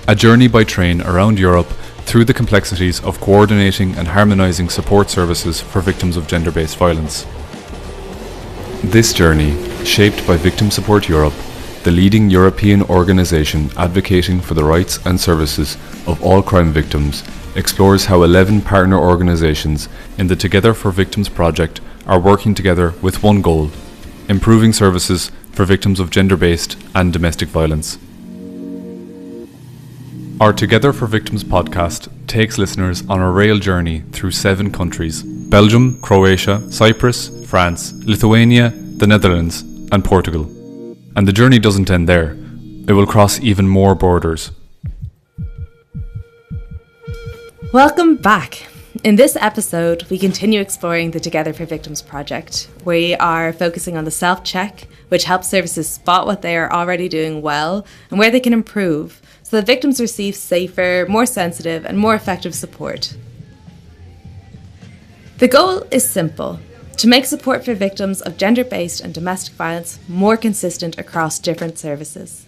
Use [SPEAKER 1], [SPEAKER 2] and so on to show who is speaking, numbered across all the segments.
[SPEAKER 1] a journey by train around Europe through the complexities of coordinating and harmonising support services for victims of gender-based violence. This journey, shaped by Victim Support Europe, the leading European organisation advocating for the rights and services of all crime victims, explores how 11 partner organisations in the 2Gether4Victims project are working together with one goal: improving services for victims of gender-based and domestic violence. Our 2Gether4Victims podcast takes listeners on a rail journey through 7 countries: Belgium, Croatia, Cyprus, France, Lithuania, the Netherlands and Portugal. And the journey doesn't end there. It will cross even more borders.
[SPEAKER 2] Welcome back. In this episode, we continue exploring the 2Gether4Victims project. We are focusing on the self-check, which helps services spot what they are already doing well and where they can improve, so that victims receive safer, more sensitive and more effective support. The goal is simple: to make support for victims of gender-based and domestic violence more consistent across different services.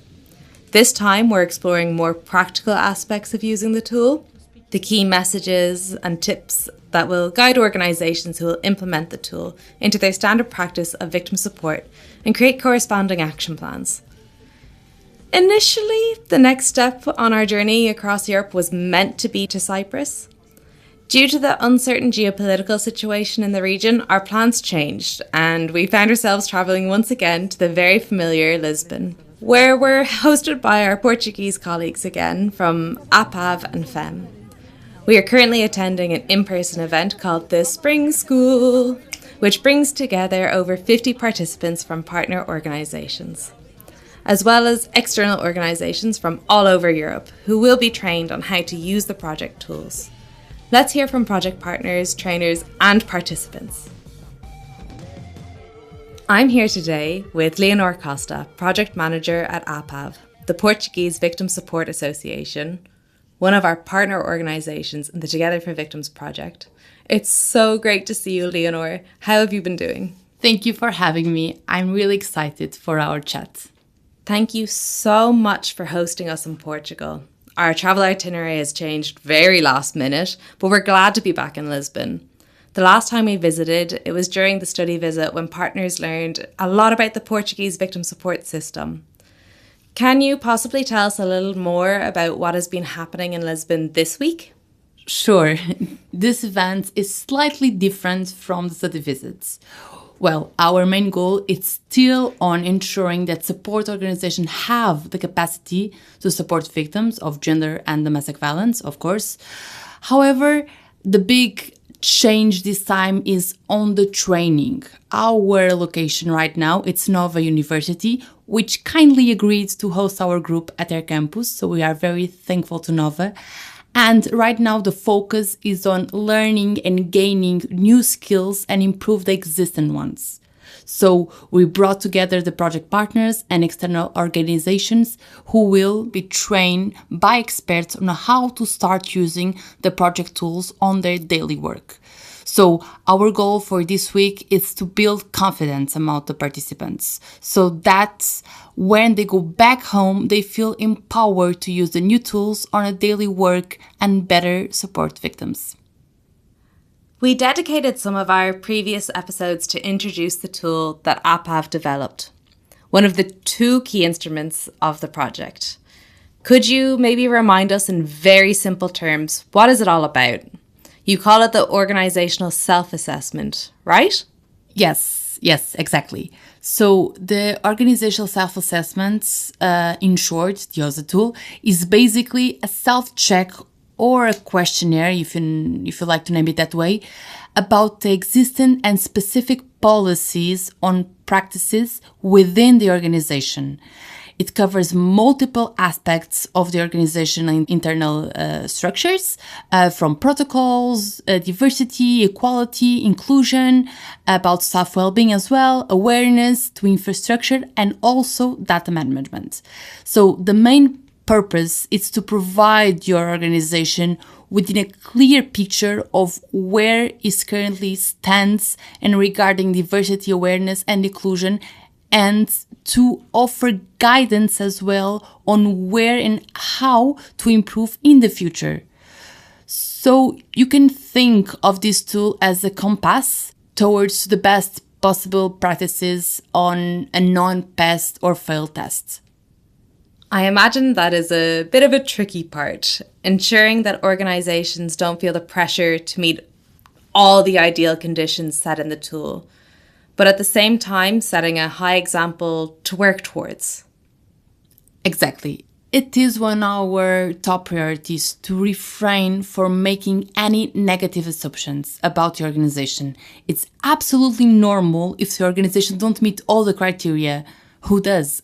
[SPEAKER 2] This time we're exploring more practical aspects of using the tool, the key messages and tips that will guide organisations who will implement the tool into their standard practice of victim support and create corresponding action plans. Initially, the next step on our journey across Europe was meant to be to Cyprus. Due to the uncertain geopolitical situation in the region, our plans changed and we found ourselves travelling once again to the very familiar Lisbon, where we're hosted by our Portuguese colleagues again from APAV and FEM. We are currently attending an in-person event called the Spring School, which brings together over 50 participants from partner organisations, as well as external organisations from all over Europe who will be trained on how to use the project tools. Let's hear from project partners, trainers and participants. I'm here today with Leonor Costa, project manager at APAV, the Portuguese Victim Support Association, one of our partner organisations in the 2Gether4Victims project. It's so great to see you, Leonor. How have you been doing?
[SPEAKER 3] Thank you for having me. I'm really excited for our chat.
[SPEAKER 2] Thank you so much for hosting us in Portugal. Our travel itinerary has changed very last minute, but we're glad to be back in Lisbon. The last time we visited, it was during the study visit when partners learned a lot about the Portuguese victim support system. Can you possibly tell us a little more about what has been happening in Lisbon this week?
[SPEAKER 3] Sure. This event is slightly different from the study visits. Well, our main goal is still on ensuring that support organizations have the capacity to support victims of gender and domestic violence, of course. However, the big change this time is on the training. Our location right now, it's Nova University, which kindly agreed to host our group at their campus, so we are very thankful to Nova. And right now the focus is on learning and gaining new skills and improve the existing ones. So we brought together the project partners and external organizations who will be trained by experts on how to start using the project tools on their daily work. So our goal for this week is to build confidence among the participants so that when they go back home, they feel empowered to use the new tools on a daily work and better support victims.
[SPEAKER 2] We dedicated some of our previous episodes to introduce the tool that APAV developed, one of the 2 key instruments of the project. Could you maybe remind us in very simple terms, what is it all about? You call it the Organisational Self Assessment, right?
[SPEAKER 3] Yes, exactly. So the Organisational Self Assessment, in short, the OSA tool, is basically a self-check or a questionnaire, if you like to name it that way, about the existing and specific policies on practices within the organization. It covers multiple aspects of the organization and internal structures, from protocols, diversity, equality, inclusion, about staff well-being as well, awareness to infrastructure, and also data management. So the main purpose is to provide your organization within a clear picture of where it currently stands and regarding diversity, awareness, and inclusion, and to offer guidance as well on where and how to improve in the future. So you can think of this tool as a compass towards the best possible practices on a non-pass or fail test.
[SPEAKER 2] I imagine that is a bit of a tricky part, ensuring that organisations don't feel the pressure to meet all the ideal conditions set in the tool, but at the same time setting a high example to work towards.
[SPEAKER 3] Exactly. It is one of our top priorities to refrain from making any negative assumptions about the organization. It's absolutely normal if the organization don't meet all the criteria. Who does?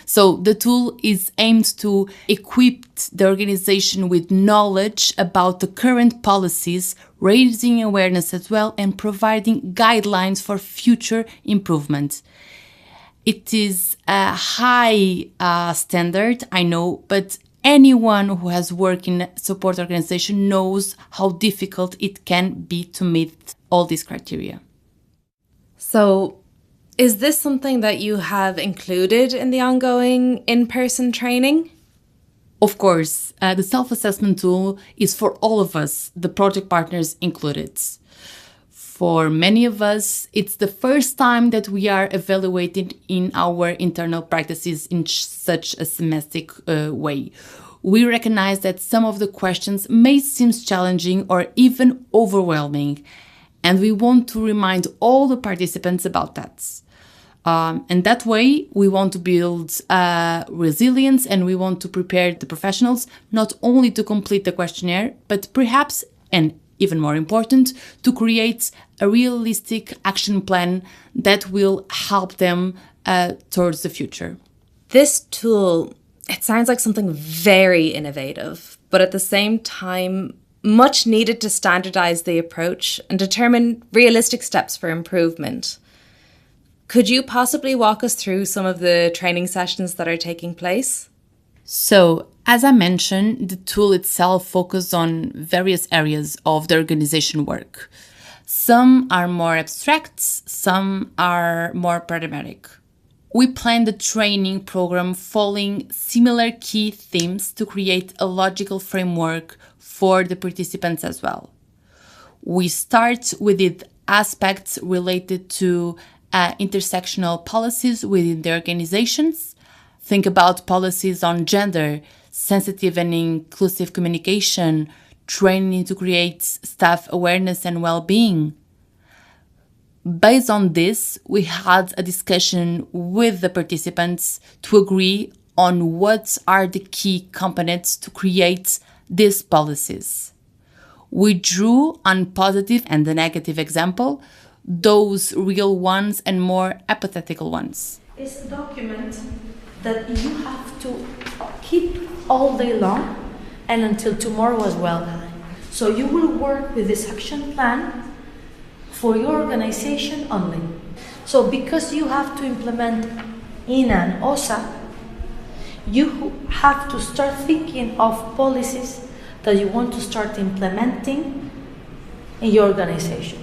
[SPEAKER 3] So the tool is aimed to equip the organization with knowledge about the current policies, raising awareness as well, and providing guidelines for future improvement. It is a high standard, I know, but anyone who has worked in a support organization knows how difficult it can be to meet all these criteria.
[SPEAKER 2] So, is this something that you have included in the ongoing in-person training?
[SPEAKER 3] Of course, the self-assessment tool is for all of us, the project partners included. For many of us, it's the first time that we are evaluated in our internal practices in such a systematic way. We recognize that some of the questions may seem challenging or even overwhelming, and we want to remind all the participants about that. And that way, we want to build resilience, and we want to prepare the professionals not only to complete the questionnaire, but perhaps, and even more important, to create a realistic action plan that will help them towards the future.
[SPEAKER 2] This tool, it sounds like something very innovative, but at the same time, much needed to standardize the approach and determine realistic steps for improvement. Could you possibly walk us through some of the training sessions that are taking place?
[SPEAKER 3] So, as I mentioned, the tool itself focuses on various areas of the organization work. Some are more abstract, some are more pragmatic. We plan the training program following similar key themes to create a logical framework for the participants as well. We start with the aspects related to intersectional policies within the organizations. Think about policies on gender, sensitive and inclusive communication, training to create staff awareness and well-being. Based on this, we had a discussion with the participants to agree on what are the key components to create these policies. We drew on positive and the negative example, those real ones and more hypothetical ones.
[SPEAKER 4] It's a document that you have to keep all day long and until tomorrow as well. So you will work with this action plan for your organization only. So because you have to implement INA and OSA, you have to start thinking of policies that you want to start implementing in your organization.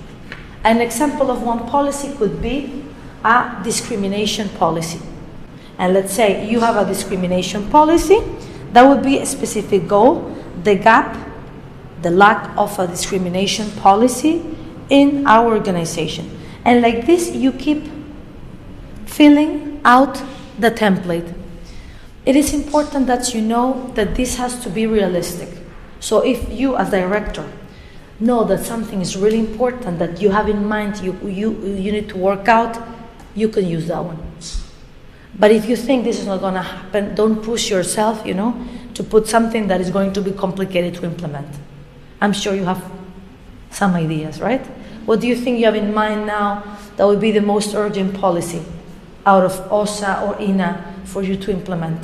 [SPEAKER 4] An example of one policy could be a discrimination policy. And let's say you have a discrimination policy, that would be a specific goal, the gap, the lack of a discrimination policy in our organization. And like this, you keep filling out the template. It is important that you know that this has to be realistic. So if you as director know that something is really important that you have in mind, you need to work out, you can use that one. But if you think this is not going to happen, don't push yourself, to put something that is going to be complicated to implement. I'm sure you have some ideas, right? What do you think you have in mind now that would be the most urgent policy out of OSA or INA for you to implement?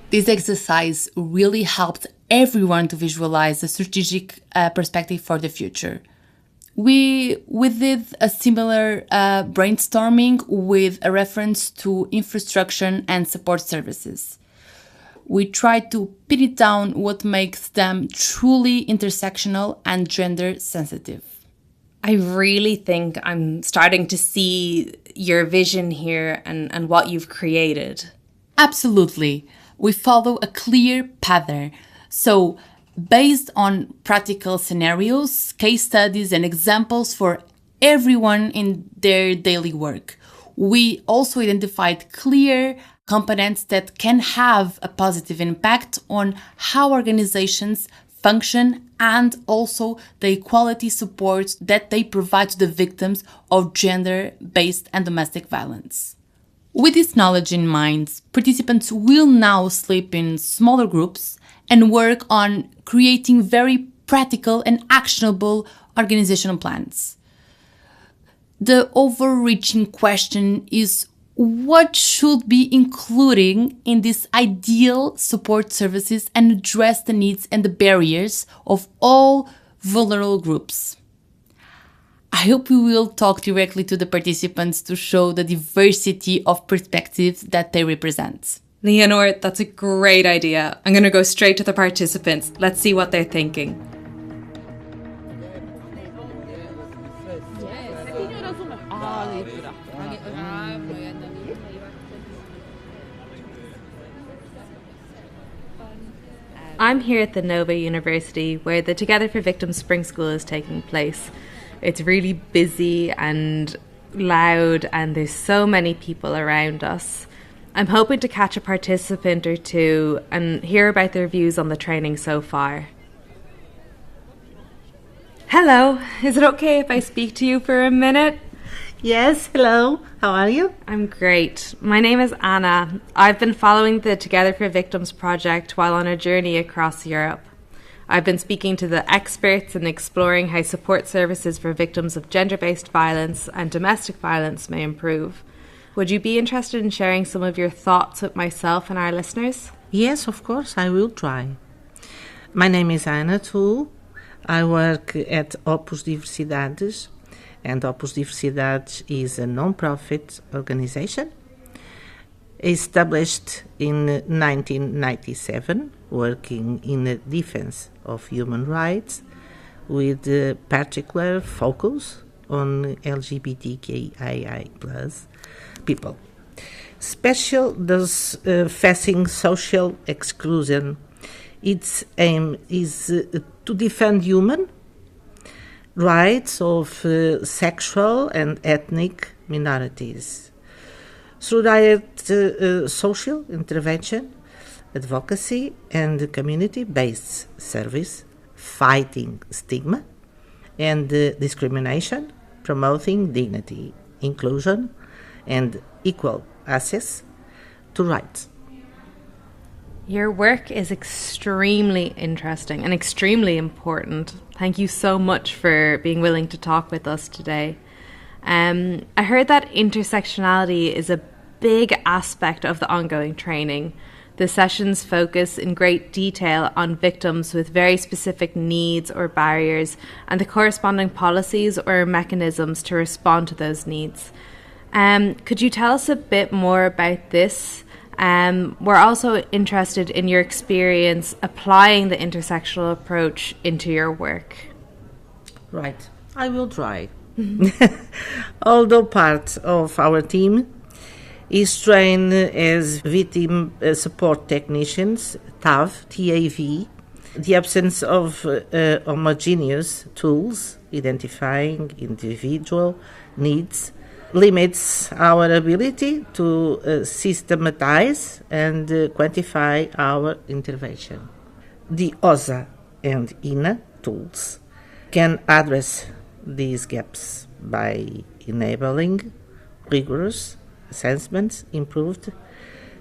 [SPEAKER 3] This exercise really helped everyone to visualize a strategic perspective for the future. We did a similar brainstorming with a reference to infrastructure and support services. We tried to pin it down what makes them truly intersectional and gender sensitive.
[SPEAKER 2] I really think I'm starting to see your vision here and what you've created.
[SPEAKER 3] Absolutely. We follow a clear pattern. So, based on practical scenarios, case studies, and examples for everyone in their daily work, we also identified clear components that can have a positive impact on how organizations function and also the equality support that they provide to the victims of gender-based and domestic violence. With this knowledge in mind, participants will now sleep in smaller groups and work on creating very practical and actionable organizational plans. The overreaching question is what should be included in these ideal support services and address the needs and the barriers of all vulnerable groups. I hope we will talk directly to the participants to show the diversity of perspectives that they represent.
[SPEAKER 2] Leonor, that's a great idea. I'm going to go straight to the participants. Let's see what they're thinking. I'm here at the Nova University where the Together for Victims Spring School is taking place. It's really busy and loud and there's so many people around us. I'm hoping to catch a participant or two and hear about their views on the training so far. Hello, is it okay if I speak to you for a minute?
[SPEAKER 5] Yes, hello. How are you?
[SPEAKER 2] I'm great. My name is Anna. I've been following the Together for Victims project while on a journey across Europe. I've been speaking to the experts and exploring how support services for victims of gender-based violence and domestic violence may improve. Would you be interested in sharing some of your thoughts with myself and our listeners?
[SPEAKER 5] Yes, of course, I will try. My name is Anna too. I work at Opus Diversidades, and Opus Diversidades is a non-profit organization established in 1997, working in the defense of human rights with a particular focus on LGBTQIA+ people. Special those facing social exclusion. Its aim is to defend human rights of sexual and ethnic minorities through direct social intervention, advocacy, and community-based service, fighting stigma and discrimination, promoting dignity, inclusion, and equal access to rights.
[SPEAKER 2] Your work is extremely interesting and extremely important. Thank you so much for being willing to talk with us today. I heard that intersectionality is a big aspect of the ongoing training. The sessions focus in great detail on victims with very specific needs or barriers and the corresponding policies or mechanisms to respond to those needs. Could you tell us a bit more about this? We're also interested in your experience applying the intersectional approach into your work.
[SPEAKER 5] Right, I will try. Although part of our team is trained as victim support technicians, TAV, TAV, the absence of homogeneous tools identifying individual needs limits our ability to systematize and quantify our intervention. The OSA and INA tools can address these gaps by enabling rigorous assessments, improved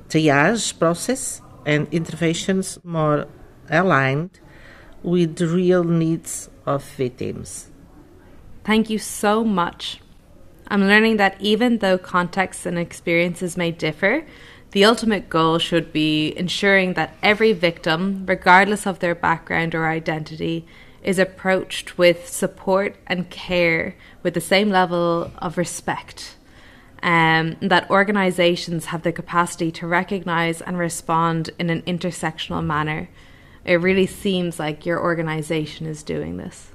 [SPEAKER 5] triage process, and interventions more aligned with the real needs of victims.
[SPEAKER 2] Thank you so much. I'm learning that even though contexts and experiences may differ, the ultimate goal should be ensuring that every victim, regardless of their background or identity, is approached with support and care with the same level of respect. That organisations have the capacity to recognise and respond in an intersectional manner. It really seems like your organisation is doing this.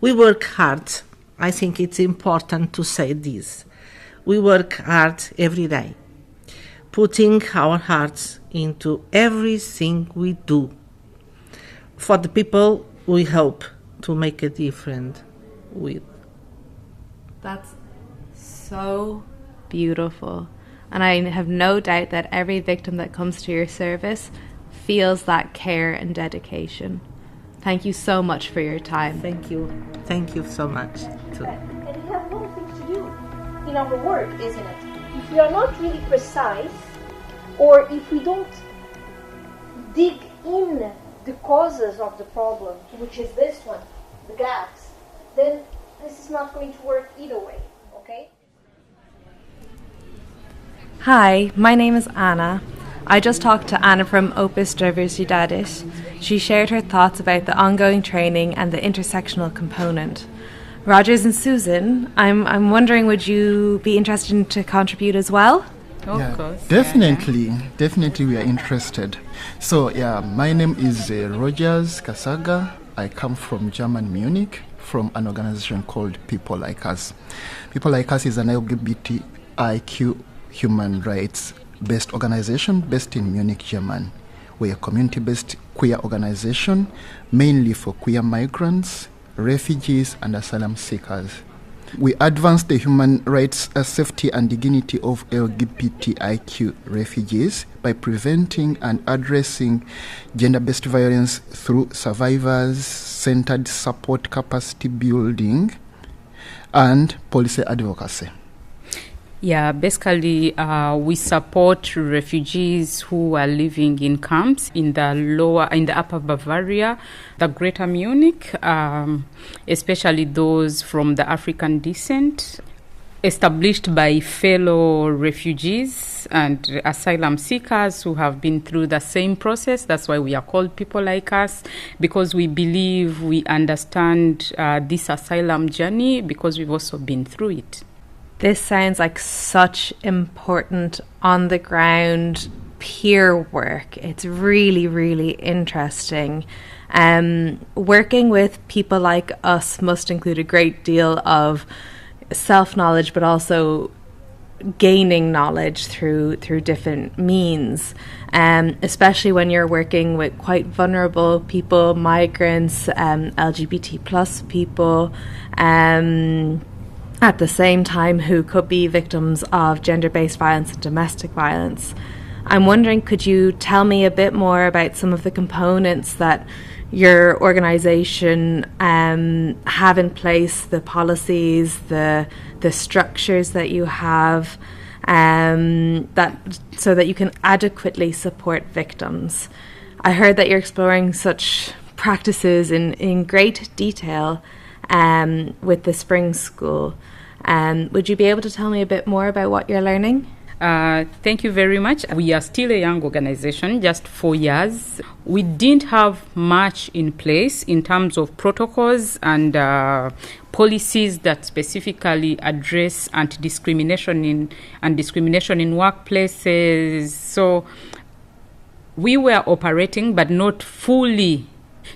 [SPEAKER 5] We work hard I think it's important to say this. We work hard every day, putting our hearts into everything we do for the people we hope to make a difference with.
[SPEAKER 2] That's so beautiful. And I have no doubt that every victim that comes to your service feels that care and dedication. Thank you so much for your time.
[SPEAKER 5] Thank you. Thank you so much.
[SPEAKER 6] And we have a lot of things to do in our work, isn't it? If we are not really precise, or if we don't dig in the causes of the problem, which is this one, the gaps, then this is not going to work either way, okay?
[SPEAKER 2] Hi, my name is Anna. I just talked to Anna from Opus Diversidades. She shared her thoughts about the ongoing training and the intersectional component. Rogers and Susan, I'm wondering, would you be interested to contribute as well?
[SPEAKER 3] Of course.
[SPEAKER 7] Definitely we are interested. So my name is Rogers Kasaga. I come from German Munich, from an organization called People Like Us. People Like Us is an LGBTIQ human rights based organization based in Munich, Germany. We're a community-based queer organization, mainly for queer migrants, refugees, and asylum seekers. We advance the human rights, safety, and dignity of LGBTIQ refugees by preventing and addressing gender-based violence through survivors-centered support, capacity building, and policy advocacy.
[SPEAKER 8] Yeah, basically, we support refugees who are living in camps in the Upper Bavaria, the Greater Munich, especially those from the African descent, established by fellow refugees and asylum seekers who have been through the same process. That's why we are called People Like Us, because we believe we understand this asylum journey because we've also been through it.
[SPEAKER 2] This sounds like such important on-the-ground peer work. It's really, really interesting. Working with people like us must include a great deal of self-knowledge, but also gaining knowledge through different means, especially when you're working with quite vulnerable people, migrants, LGBT plus people, at the same time who could be victims of gender-based violence and domestic violence. I'm wondering, could you tell me a bit more about some of the components that your organisation have in place, the policies, the structures that you have, so that you can adequately support victims? I heard that you're exploring such practices in great detail with the Spring School. Would you be able to tell me a bit more about what you're learning?
[SPEAKER 8] Thank you very much. We are still a young organization, just 4 years. We didn't have much in place in terms of protocols and policies that specifically address anti-discrimination in workplaces. So we were operating, but not fully.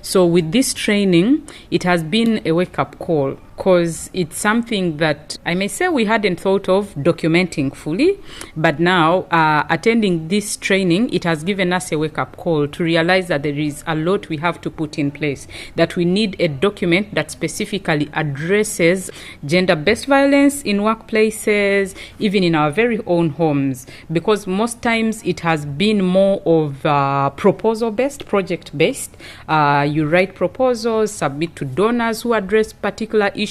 [SPEAKER 8] So with this training, it has been a wake-up call, because it's something that I may say we hadn't thought of documenting fully, but now attending this training, it has given us a wake-up call to realize that there is a lot we have to put in place, that we need a document that specifically addresses gender-based violence in workplaces, even in our very own homes, because most times it has been more of proposal-based, project-based. You write proposals, submit to donors who address particular issues,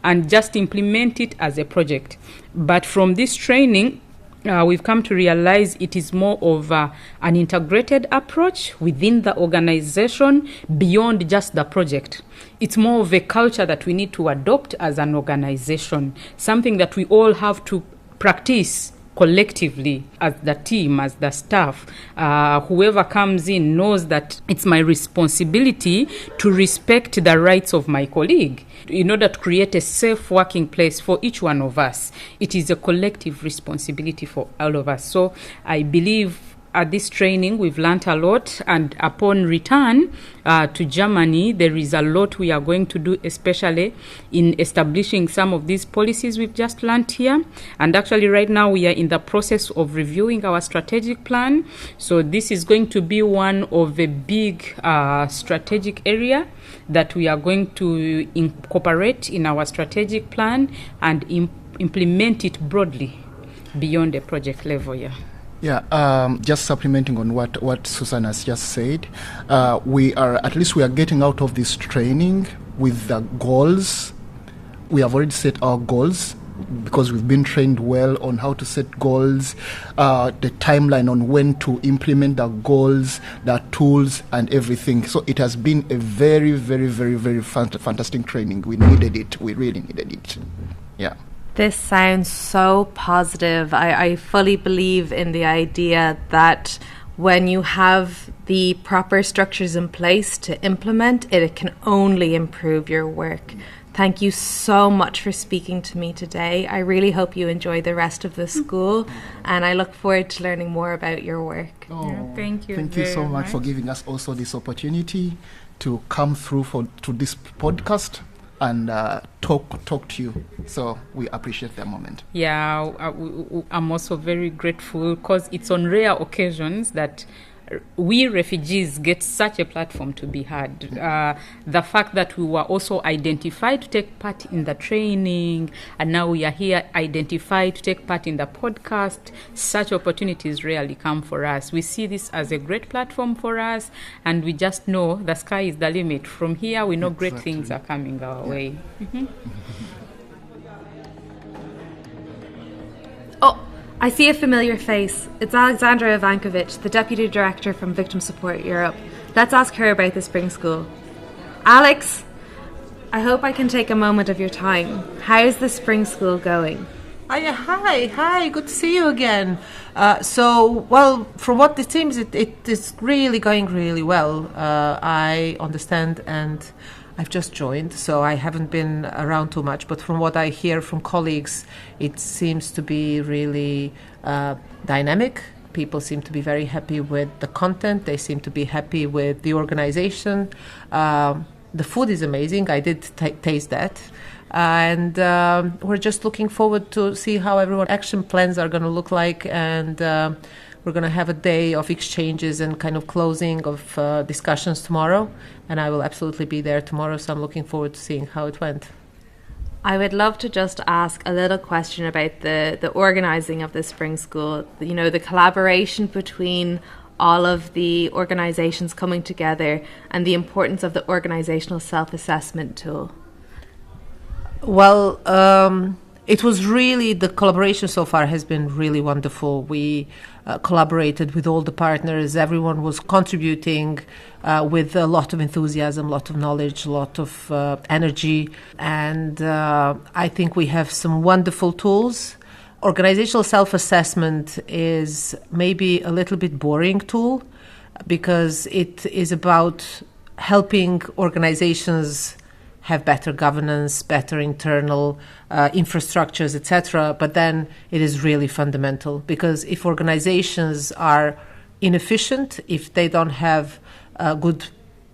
[SPEAKER 8] and just implement it as a project. But from this training, we've come to realize it is more of an integrated approach within the organization beyond just the project. It's more of a culture that we need to adopt as an organization, something that we all have to practice collectively as the team, as the staff. Whoever comes in knows that it's my responsibility to respect the rights of my colleague in order to create a safe working place for each one of us. It is a collective responsibility for all of us. So I believe at this training, we've learnt a lot, and upon return to Germany, there is a lot we are going to do, especially in establishing some of these policies we've just learnt here. And actually, right now, we are in the process of reviewing our strategic plan. So this is going to be one of a big strategic area that we are going to incorporate in our strategic plan and implement it broadly beyond the project level.
[SPEAKER 7] Yeah, just supplementing on what Susan has just said, we are getting out of this training with the goals. We have already set our goals because we've been trained well on how to set goals, the timeline on when to implement the goals, the tools, and everything. So it has been a very, very, very, very fantastic training. We needed it. We really needed it. Yeah.
[SPEAKER 2] This sounds so positive. I fully believe in the idea that when you have the proper structures in place to implement it, it can only improve your work. Thank you so much for speaking to me today. I really hope you enjoy the rest of the school, and I look forward to learning more about your work.
[SPEAKER 8] Thank you.
[SPEAKER 7] Thank you so much for giving us also this opportunity to come through to this podcast and talk to you. So we appreciate that moment.
[SPEAKER 8] Yeah, I'm also very grateful because it's on rare occasions that we refugees get such a platform to be heard. The fact that we were also identified to take part in the training, and now we are here identified to take part in the podcast, such opportunities rarely come for us. We see this as a great platform for us, and we just know the sky is the limit. From here, we know great things are coming our way. Mm-hmm.
[SPEAKER 2] Oh, I see a familiar face. It's Alexandra Ivankovic, the Deputy Director from Victim Support Europe. Let's ask her about the spring school. Alex, I hope I can take a moment of your time. How's the spring school going?
[SPEAKER 9] Hi, good to see you again. Well, from what it seems, it is really going really well. I understand, and I've just joined, so I haven't been around too much, but from what I hear from colleagues, it seems to be really dynamic. People seem to be very happy with the content. They seem to be happy with the organization. The food is amazing. I did taste that. And we're just looking forward to see how everyone's action plans are going to look like, and we're going to have a day of exchanges and kind of closing of discussions tomorrow, and I will absolutely be there tomorrow, so I'm looking forward to seeing how it went.
[SPEAKER 2] I would love to just ask a little question about the organising of the spring school, you know, the collaboration between all of the organisations coming together and the importance of the organisational self-assessment tool.
[SPEAKER 9] Well, it was really, the collaboration so far has been really wonderful. We collaborated with all the partners. Everyone was contributing with a lot of enthusiasm, a lot of knowledge, a lot of energy. And I think we have some wonderful tools. Organizational self-assessment is maybe a little bit boring tool because it is about helping organizations have better governance, better internal infrastructures, etc. But then it is really fundamental, because if organizations are inefficient, if they don't have good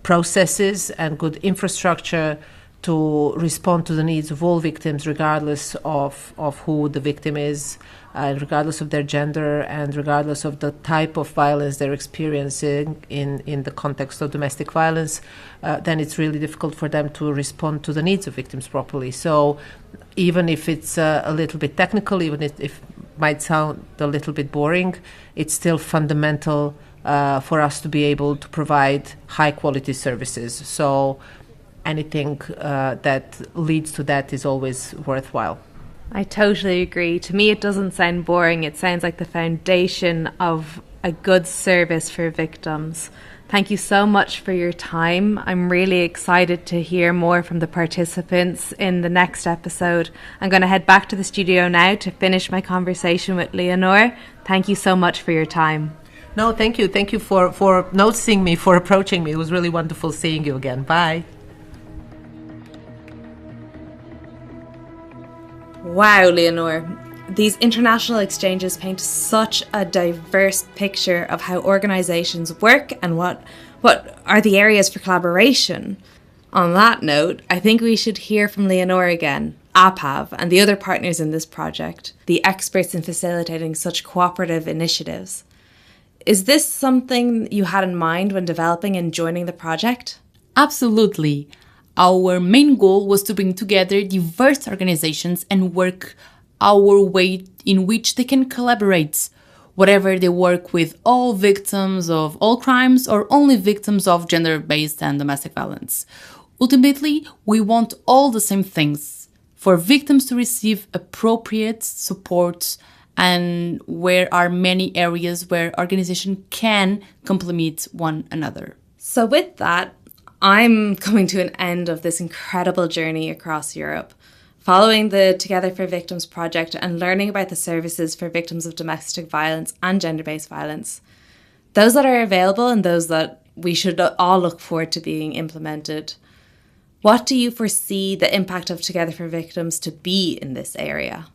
[SPEAKER 9] processes and good infrastructure to respond to the needs of all victims, regardless of who the victim is, regardless of their gender, and regardless of the type of violence they're experiencing in the context of domestic violence, then it's really difficult for them to respond to the needs of victims properly. So even if it's a little bit technical, even if it might sound a little bit boring, it's still fundamental for us to be able to provide high-quality services. So anything that leads to that is always worthwhile.
[SPEAKER 2] I totally agree. To me, it doesn't sound boring. It sounds like the foundation of a good service for victims. Thank you so much for your time. I'm really excited to hear more from the participants in the next episode. I'm going to head back to the studio now to finish my conversation with Leonor. Thank you so much for your time.
[SPEAKER 9] No, thank you. Thank you for noticing me, for approaching me. It was really wonderful seeing you again. Bye.
[SPEAKER 2] Wow, Leonor. These international exchanges paint such a diverse picture of how organisations work and what are the areas for collaboration. On that note, I think we should hear from Leonor again, APAV, and the other partners in this project, the experts in facilitating such cooperative initiatives. Is this something you had in mind when developing and joining the project?
[SPEAKER 3] Absolutely. Our main goal was to bring together diverse organizations and work our way in which they can collaborate, whether they work with all victims of all crimes or only victims of gender-based and domestic violence. Ultimately, we want all the same things: for victims to receive appropriate support, and where are many areas where organizations can complement one another.
[SPEAKER 2] So with that, I'm coming to an end of this incredible journey across Europe, following the 2Gether4Victims project and learning about the services for victims of domestic violence and gender-based violence, those that are available and those that we should all look forward to being implemented. What do you foresee the impact of 2Gether4Victims to be in this area?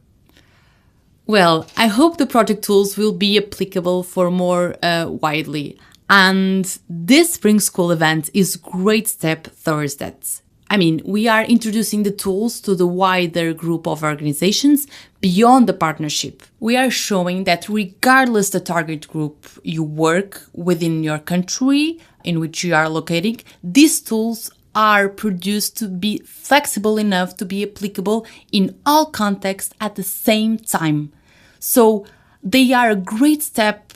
[SPEAKER 3] Well, I hope the project tools will be applicable for more widely. And this spring school event is a great step towards that. I mean, we are introducing the tools to the wider group of organizations beyond the partnership. We are showing that regardless the target group you work within your country in which you are located, these tools are produced to be flexible enough to be applicable in all contexts at the same time. So they are a great step